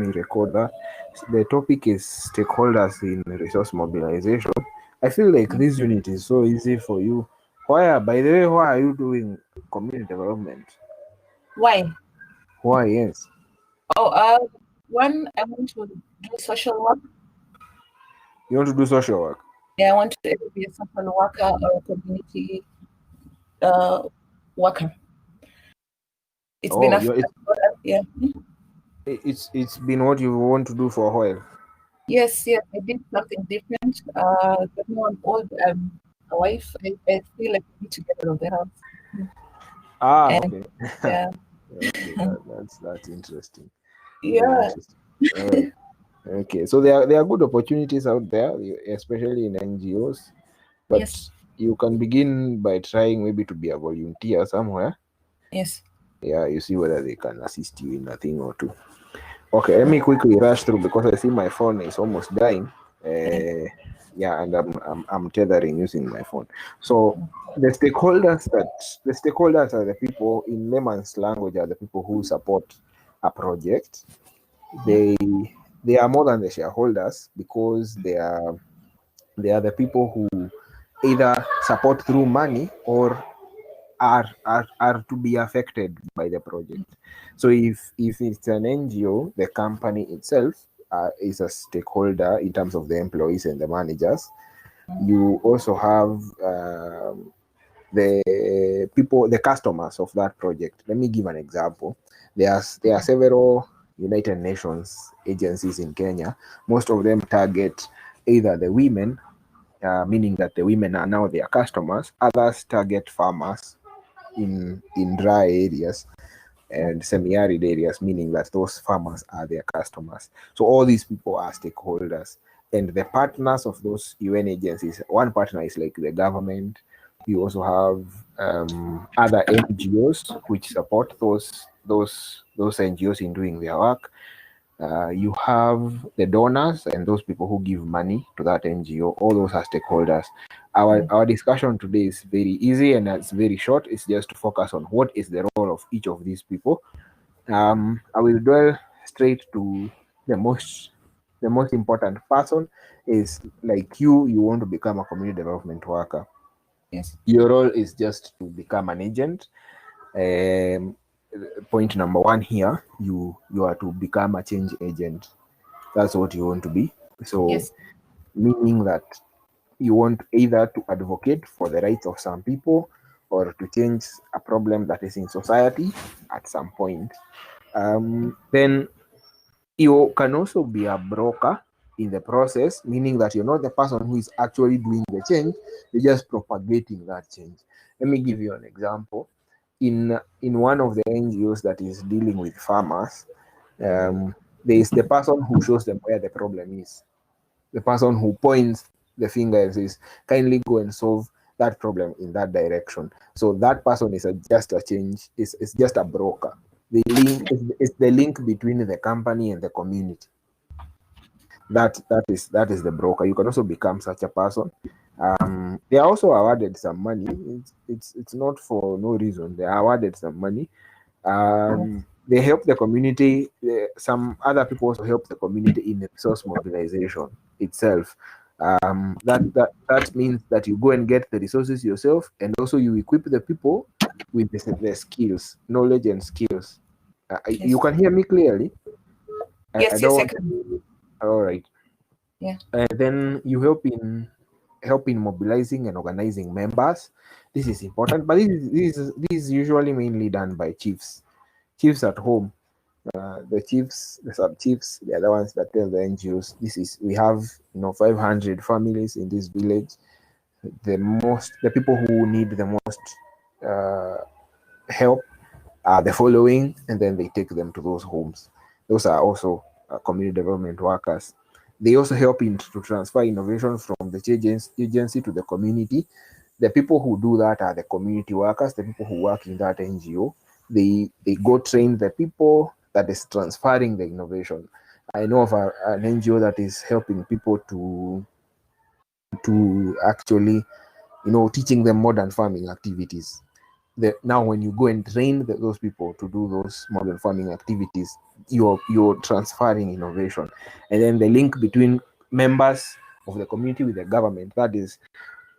me record that. The topic is stakeholders in resource mobilization. I feel like this unit is so easy for you. By the way, why are you doing community development? Why? Why, yes. One, I want to do social work. You want to do social work? Yeah, I want to either be a social worker or a community worker. It's been yeah. It's been what you want to do for a while. Yes, I did something different. But now I'm old. I'm a wife. I feel like I need to get out of the house. Okay. Yeah. Okay, that's interesting. Yeah. All right. Okay, so there are good opportunities out there, especially in NGOs. But Yes. you can begin by trying maybe to be a volunteer somewhere. Yes. Yeah, you see whether they can assist you in a thing or two. Okay, let me quickly rush through because I see my phone is almost dying. Yeah, and I'm tethering using my phone. So the stakeholders are the people, in layman's language, are the people who support a project. They are more than the shareholders because they are the people who either support through money or are to be affected by the project. So if it's an NGO, the company itself is a stakeholder in terms of the employees and the managers. You also have the people, the customers of that project. Let me give an example. There are several United Nations agencies in Kenya. Most of them target either the women, meaning that the women are now their customers. Others target farmers in dry areas and semi-arid areas, meaning that those farmers are their customers. So all these people are stakeholders, and the partners of those UN agencies. One partner is like the government. You also have other NGOs which support those NGOs in doing their work. You have the donors and those people who give money to that NGO. All those are stakeholders. Our discussion today is very easy and it's very short. It's just to focus on what is the role of each of these people. I will dwell straight to the most important person. Is like you want to become a community development worker. Yes. Your role is just to become an agent. Point number one here, you are to become a change agent. That's what you want to be. So Yes. Meaning that you want either to advocate for the rights of some people or to change a problem that is in society at some point. Then you can also be a broker in the process, meaning that you're not the person who is actually doing the change, you're just propagating that change. Let me give you an example. In one of the NGOs that is dealing with farmers, there is the person who shows them where the problem is, the person who points the finger and says, kindly go and solve that problem in that direction. So that person is just a change, is just a broker. The link is the link between the company and the community. That is the broker. You can also become such a person. They are also awarded some money. It's not for no reason. They are awarded some money. They help the community. Some other people also help the community in the resource mobilization itself. That means that you go and get the resources yourself, and also you equip the people with the skills, knowledge, and skills. Yes. You can hear me clearly? Yes, I don't I can. All right. Yeah. Then you help in mobilizing and organizing members. This is important, but this is usually mainly done by chiefs at home. The chiefs, the sub chiefs, they are the ones that tell the NGOs, we have 500 families in this village. The people who need the most help are the following, and then they take them to those homes. Those are also community development workers. They also help to transfer innovation from the agency to the community. The people who do that are the community workers, the people who work in that NGO. They go train the people that is transferring the innovation. I know of an NGO that is helping people to actually, teaching them modern farming activities. now when you go and train those people to do those modern farming activities, you're transferring innovation. And then the link between members of the community with the government, that is,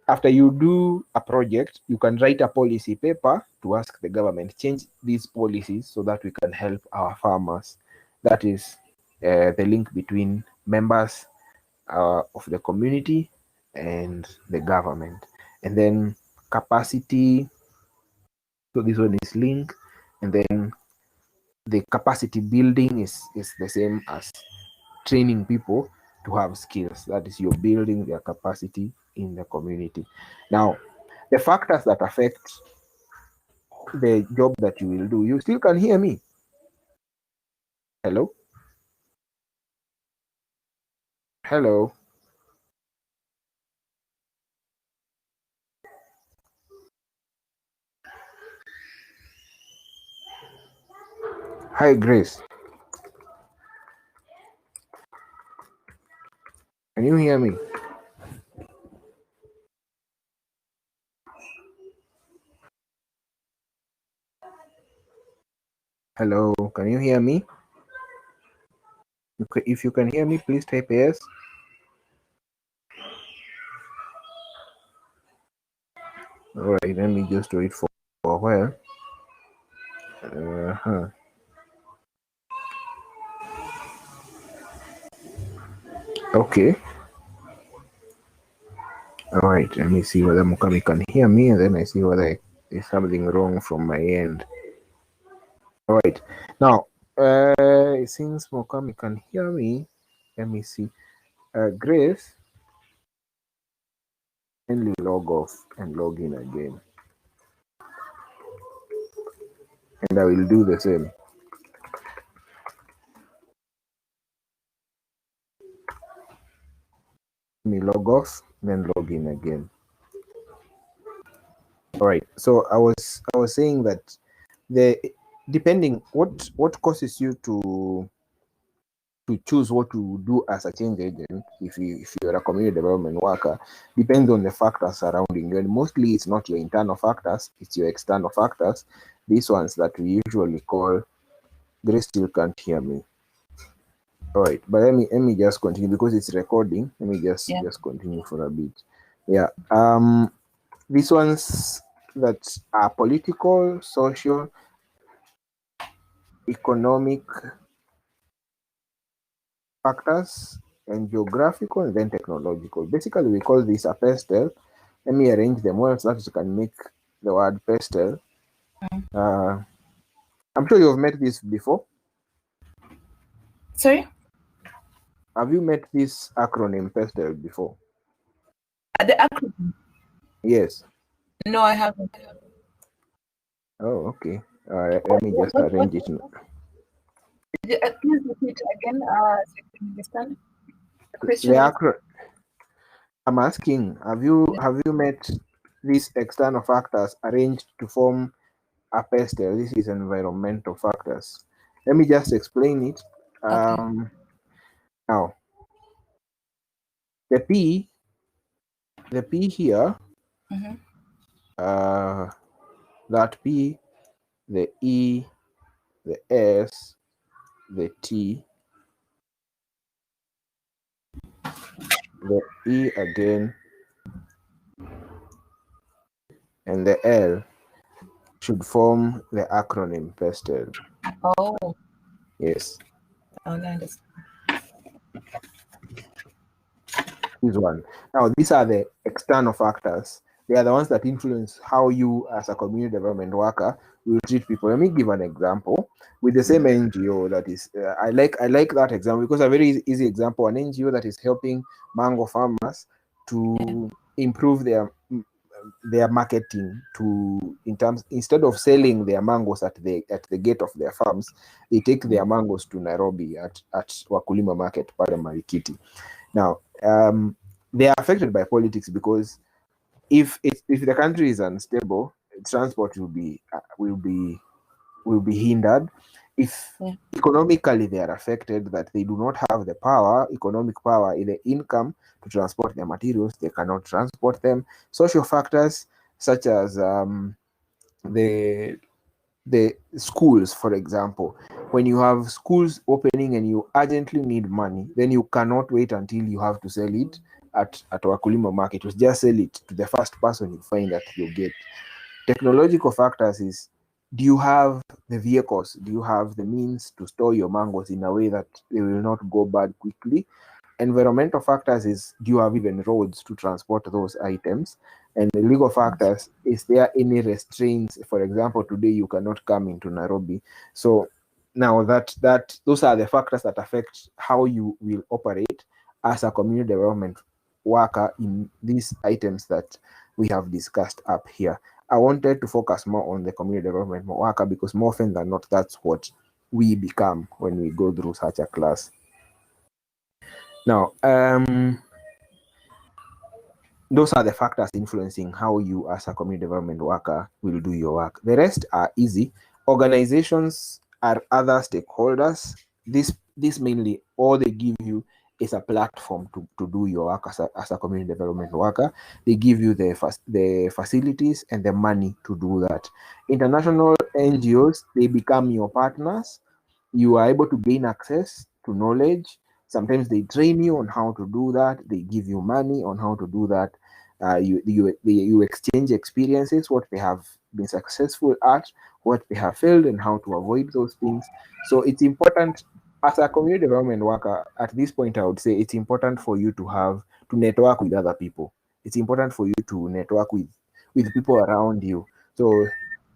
after you do a project, you can write a policy paper to ask the government change these policies so that we can help our farmers. That is the link between members of the community and the government. And then capacity, so this one is link. And then the capacity building is the same as training people to have skills. That is, you're building their capacity in the community. Now, the factors that affect the job that you will do, you still can hear me? Hello? Hello? Hi, Grace. Can you hear me? Hello, can you hear me? If you can hear me, please type yes. All right, let me just wait for a while. Okay. All right, let me see whether Mukami can hear me, and then I see whether there's something wrong from my end. All right, now since Mukami can hear me, let me see. Grace, kindly log off and log in again, and I will do the same. Let me log off, then log in again. All right. So I was saying that depending what causes you to choose what to do as a change agent, if you're a community development worker, depends on the factors surrounding you, and mostly it's not your internal factors, it's your external factors. These ones that we usually call. Grace still can't hear me. All right, but let me just continue because it's recording. Let me just continue for a bit. Yeah. These ones that are political, social, economic factors, and geographical, and then technological. Basically, we call this a pestle. Let me arrange them well so that you can make the word pestle. I'm sure you've met this before. Sorry? Have you met this acronym pestle before? The acronym? Yes. No, I haven't. Oh, okay. All right. Let me just arrange it. Please repeat again, so I can understand. The question The was, I'm asking, have you met these external factors arranged to form a pestle? This is environmental factors. Let me just explain it. okay. Now, the P here, that P, the E, the S, the T, the E again, and the L should form the acronym pestle. Oh, Yes. I understand. Is one. Now, these are the external factors. They are the ones that influence how you, as a community development worker, will treat people. Let me give an example with the same NGO. That is, I like that example because a very easy example. An NGO that is helping mango farmers to improve their marketing in terms, instead of selling their mangoes at the gate of their farms, they take their mangoes to Nairobi at Wakulima Market, pale Marikiti. Now, they are affected by politics because if the country is unstable, transport will be hindered. If economically they are affected, that they do not have the economic power, the income to transport their materials, they cannot transport them. Social factors such as the schools, for example. When you have schools opening and you urgently need money, then you cannot wait until you have to sell it at Wakulima market. You just sell it to the first person you find that you get. Technological factors is, do you have the vehicles? Do you have the means to store your mangoes in a way that they will not go bad quickly? Environmental factors is, do you have even roads to transport those items? And the legal factors, is there any restraints? For example, today you cannot come into Nairobi. So now that those are the factors that affect how you will operate as a community development worker in these items that we have discussed up here. I wanted to focus more on the community development worker because more often than not, that's what we become when we go through such a class. Now, those are the factors influencing how you as a community development worker will do your work. The rest are easy. Organizations are other stakeholders. This mainly, all they give you is a platform to do your work as a community development worker. They give you the facilities and the money to do that. International NGOs, they become your partners. You are able to gain access to knowledge. Sometimes they train you on how to do that. They give you money on how to do that. You exchange experiences, what they have been successful at, what they have failed, and how to avoid those things. So it's important as a community development worker. At this point, I would say it's important for you to network with other people. It's important for you to network with people around you. So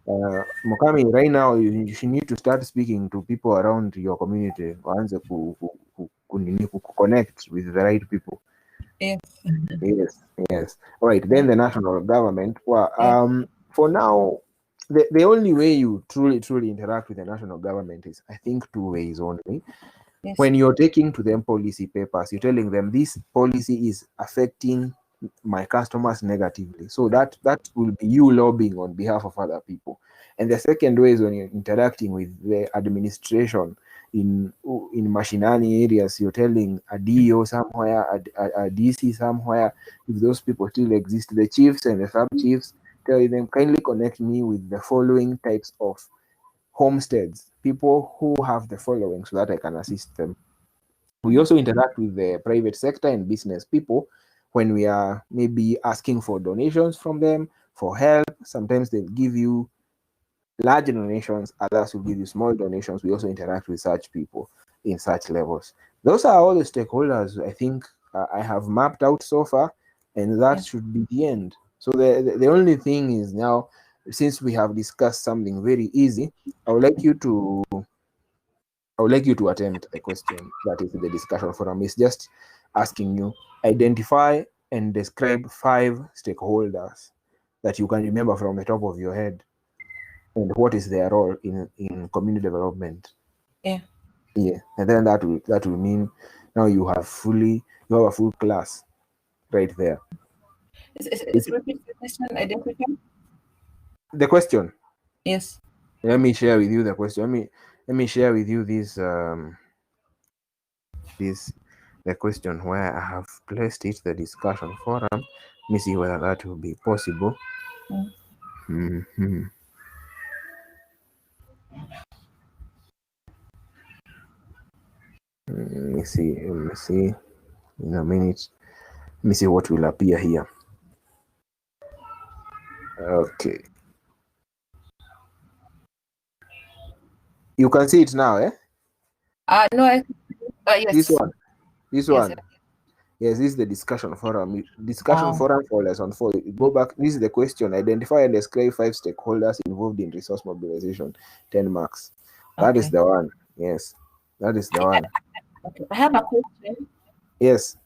Mokami, right now you should need to start speaking to people around your community. Waanze connect with the right people. Yes. Yes. All right. Then the national government. Well, Yes. for now, the only way you truly interact with the national government is, I think, two ways only. Yes. When you're taking to them policy papers, you're telling them this policy is affecting my customers negatively. So that will be you lobbying on behalf of other people. And the second way is when you're interacting with the administration in mashinani areas. You're telling a DO somewhere, a DC somewhere, if those people still exist, the chiefs and the sub chiefs, tell them, kindly connect me with the following types of homesteads, people who have the following, so that I can assist them. We also interact with the private sector and business people when we are maybe asking for donations from them, for help. Sometimes they'll give you large donations, others will give you small donations. We also interact with such people in such levels. Those are all the stakeholders I think I have mapped out so far, and that should be the end. So the only thing is now, since we have discussed something very easy, I would like you to attempt the question that is in the discussion forum. It's just asking you, identify and describe 5 stakeholders that you can remember from the top of your head, and what is their role in community development. Yeah. And then that will mean now you have a full class right there. Repeat the question. Identify. The question. Yes. Let me share with you the question. Let me share with you the question where I have placed it, the discussion forum. Let me see whether that will be possible. Mm-hmm. Let me see in a minute. Let me see what will appear here. Okay, you can see it now, eh? No, yes. This one. Yes. Yes, this is the discussion forum. Discussion forum for lesson 4. Go back. This is the question. Identify and describe 5 stakeholders involved in resource mobilization. 10 marks. That is the one. Yes, that is the one. Okay. I have a question. Yes.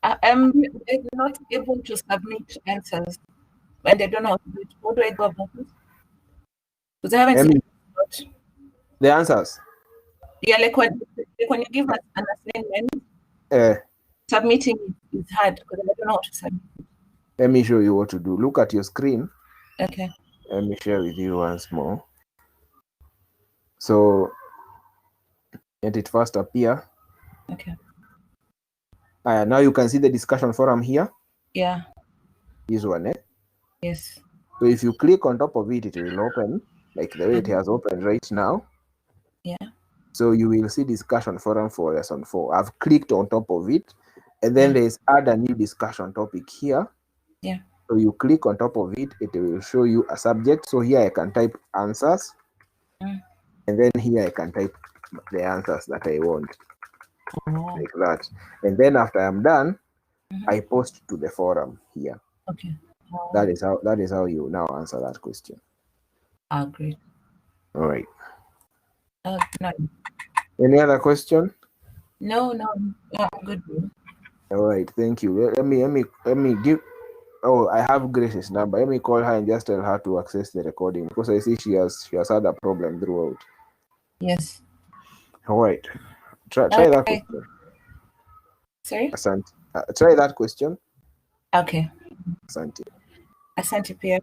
I'm not able to submit answers when they don't know how to do it. How do I go about it? Because I haven't seen it. The answers. Yeah, like when you give us an assignment, submitting it is hard because I don't know how to submit it. Let me show you what to do. Look at your screen. Okay. Let me share with you once more. So let it first appear. Okay. Now you can see the discussion forum here. Yeah. This one, eh? Yes. So if you click on top of it, it will open like the way it has opened right now. Yeah. So you will see discussion forum for lesson 4. I've clicked on top of it, and then Yeah. there's add a new discussion topic here. Yeah. So you click on top of it, it will show you a subject. So here I can type answers, Mm. and then here I can type the answers that I want, Oh. like that. And then after I'm done, Mhm. I post to the forum here. Okay. That is how you now answer that question. Great. All right. No, Any other question? no, I'm good. All right. Thank you. Let me give. Oh, I have Grace's number. Let me call her and just tell her to access the recording because I see she has had a problem throughout. Yes. All right. Try that Okay. question. Sorry. Asante. Try that question. Okay. Asante. Asante pia.